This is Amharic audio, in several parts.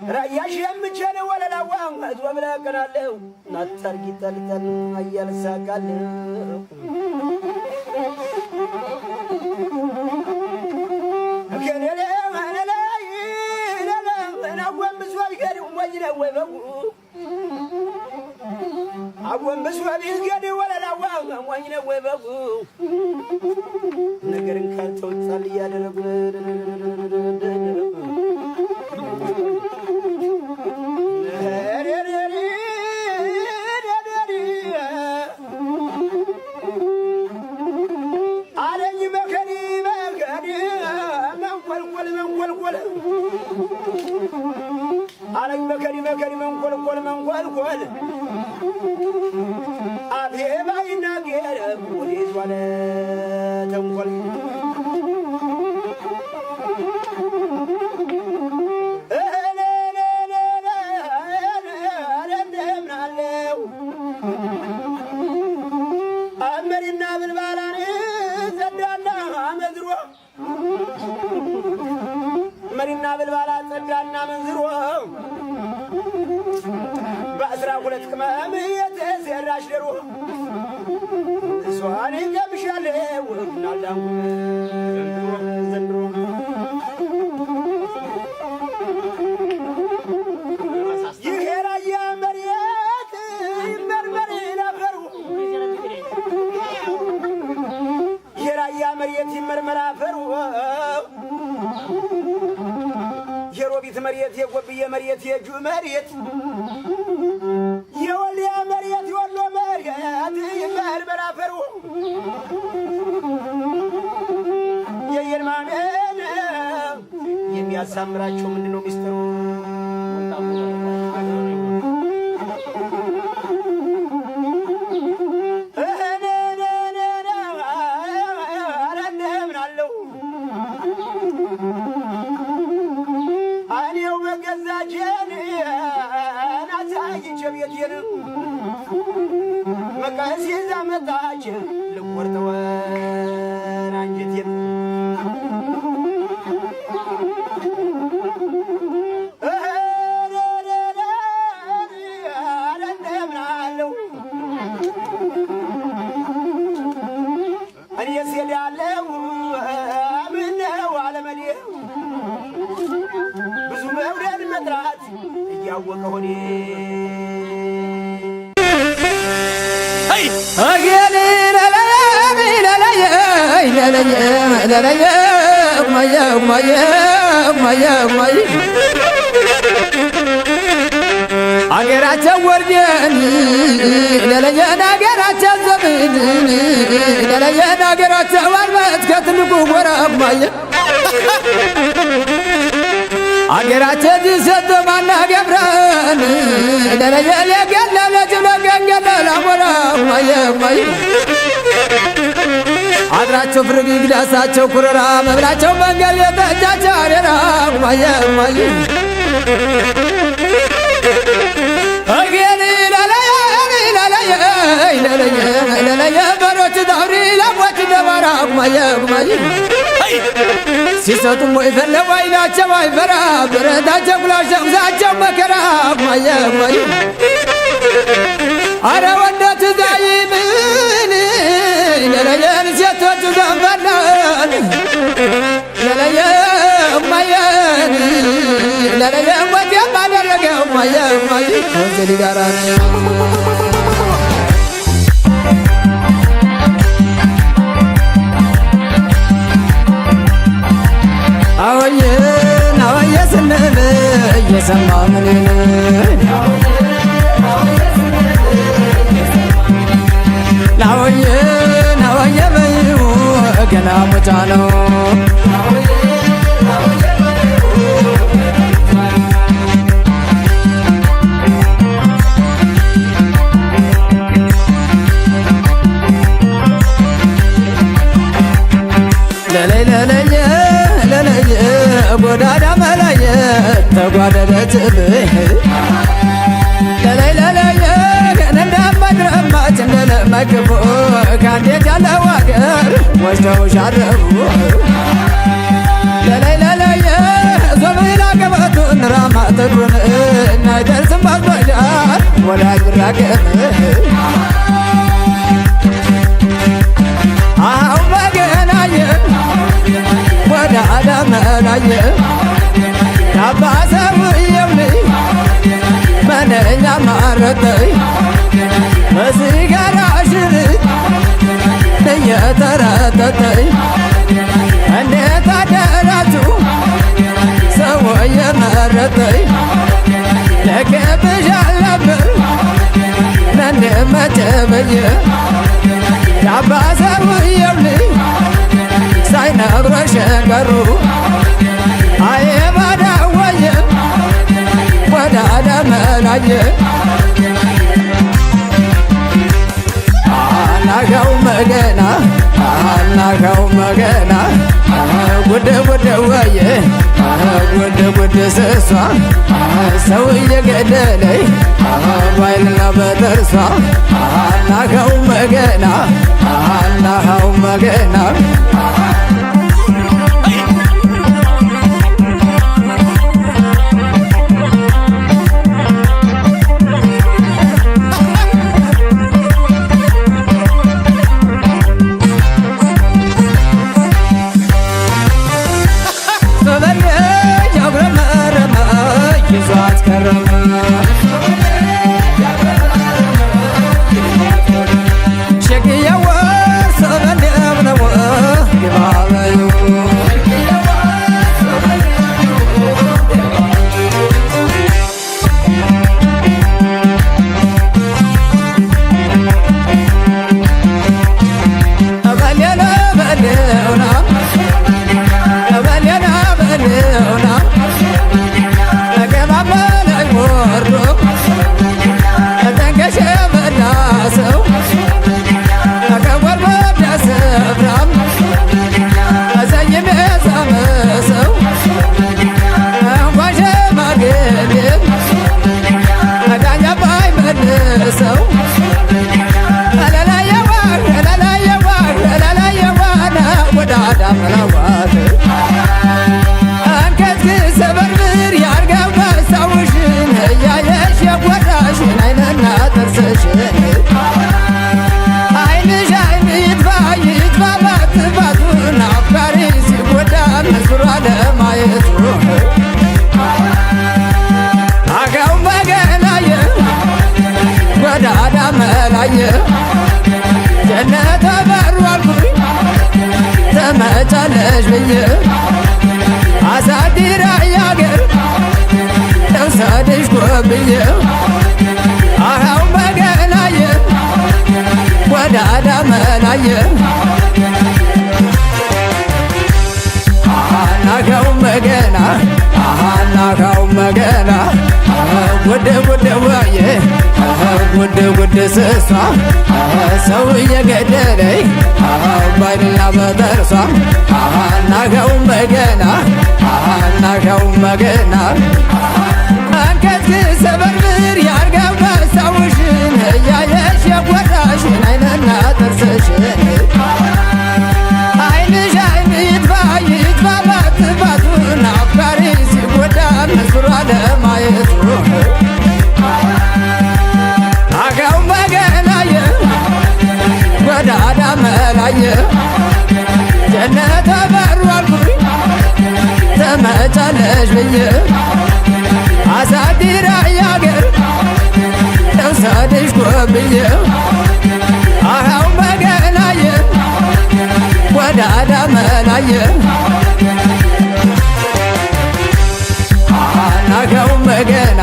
رايش يمجن ولا لوام وبلا قرالو ناترقي تلتل ايال ساقالو كان لا انا لا انا قوم بسوال قال وين وين አወን በስዋብ ይዝገድ ወለላው ወይነ ወበቡ ነገርን ካልተወጣል ያደረጉ አለኝ መከሪ መከሪ መንቆልቆል አለኝ መከሪ መንቆልቆል አብዬ ባይናገር ፖሊስ ዋለ ተንኮል እንደምናለው አመሪና ብልባላን ጸዳና አመዝሮ መሪና ብልባላ ጸዳና መንዝሮ በአስራ ሁለት ቅመም የተዘራሽ ደሮ እሷን ቀምሻለሁ ናላው ዘንድሮ ይሄ ራያ መሬት ይመርመር አፈሩ የራያ መሬት ይመርመር አፈሩ የሮቢት መሬት የጎብዬ መሬት የጁ መሬት የወልያ መሬት የወሎ መሬት ይመርመር አፈሩ የየልማሜን የሚያሳምራቸው ምንድነው ሚስጥሩ መቃሲ ዛመታች ልቆርጠው አንጀቴን እንደምናለው እኔ ስሄዳለሁ ምነው አለመኔ ብዙ መውደድ መጥራት እያወቀ ሆኔ አገራቸው ወርደን ለለየን አገራቸው ዘመን ለለየን አገራቸው አልበት ከትልቁ ጎራማየ አገራቸው ዲሰት ማና ገብረን ለለየን የገለለ ጅለገለ ላሞራ ማየ አድራቸው ፍርግ ግዳሳቸው ኩረራ መብላቸው መንገድ የተጃቸው አሬራ ማየ ለለየ በሮች ዳውሪ ለሞች ደባራ ማየ ሲሰጡም ወይ ፈለጉ አይናቸው አይፈራ ብረታቸው ጉላቸው ዛቸው መከራ ማየ አረ ወንደት ዛይምን ለለየን ሴቶቹ ዘንበላን ለለየ ማየን ለለየ ወዲያ ባደረገው ማየ ከዚህ ጋራ አወየ ስንል እየሰማ ምንን ናወየ በይሁ ገና ሞጫ ነው ለለየ ጎዳዳ መላየ ተጓደደችብህ ለለየ እንደማድረማች እንደለመግቡ ከአንዴት ያለው አገር ወስደው ሻረቡ ለለየ ዞብላ ገበቱን ራማ ትግሩን አይደርስም አስባዳር ወዳጅ ብራገም አሁን መገናየ ወደ አዳመናየ አባ ሰውየው መነኛ ማረጠኝ በሲጋራ ሽርጥ እየተረጠጠኝ እንዴት አደራችሁ ሰው የመረጠኝ ለክብሻል ነበር ለንመጨበየ የአባ ሰውየው ሳይነግሮሽ ቀሩ አይባዳወየ ወደ አዳመናየ አናጋው መገና አናጋው መገና ጉድ ጉድ ወየ ጉድ ጉድ ስሷ ሰው እየገደለኝ ባይልና በጥርሷ አናጋው መገና አናጋው መገና ይዟት ከረመ ሸክየወ ሰበንደብነወ ግባበዩ በሌና በሌውና በሌና በሌውና ተንከሸ በላ ሰው ከጎርበዳ ስፍራም ሰይሜ ሳመ ሰው እንኳን ሸማግሌም ዳኛ ባይመልሰው ለላየዋና ወደ አዳመናዋት አንከትክስ በርብር ያርገው መሳውሽን እያየሽ የጎዳሽን አይንና ጥርስሽን አይንሽ አይን ይጥፋ ይጥፋ ባትባቱን አፍቃሪ ሲጎዳ መስሯ ለማየቱ አጋው መገናየ ወደ አዳመናየ ጀነተ በሩ አልኩኝ ተመቻለሽ ብዬ አሳዲራ ያገር ለውሰድሽ ጎብዬ አሃው መገናየ ወደ አዳመናየ አናጋው መገና አናጋው መገና ጉድ ጉድ ወየ ጉድ ጉድ ስሷ ሰው እየገደለኝ ባይልና በጥርሷ አናጋው መገና አናጋው መገና አንከትክስ በርብር ያርገው መሳውሽን እያየሽ የጎዳሽን አይንና ጥርስሽን አይንሽ አይን ይጥፋ ይጥፋ ባትባቱን አፍቃሪ ሲጎዳ መስሯ ለማየቱ አጋው መገናየ ወደ አዳመናየ ጀነተ በሩ አልኩኝ ተመቻለሽ ብዬ አሳዲራ ያገር ለውሰድሽ ጎብዬ አሃው መገናየ ወደ አዳመናየ አናጋው መገና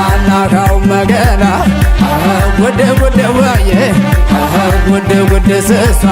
አናጋው መገና ጉድ ጉድ ወየ ጉድ ጉድ ስሷ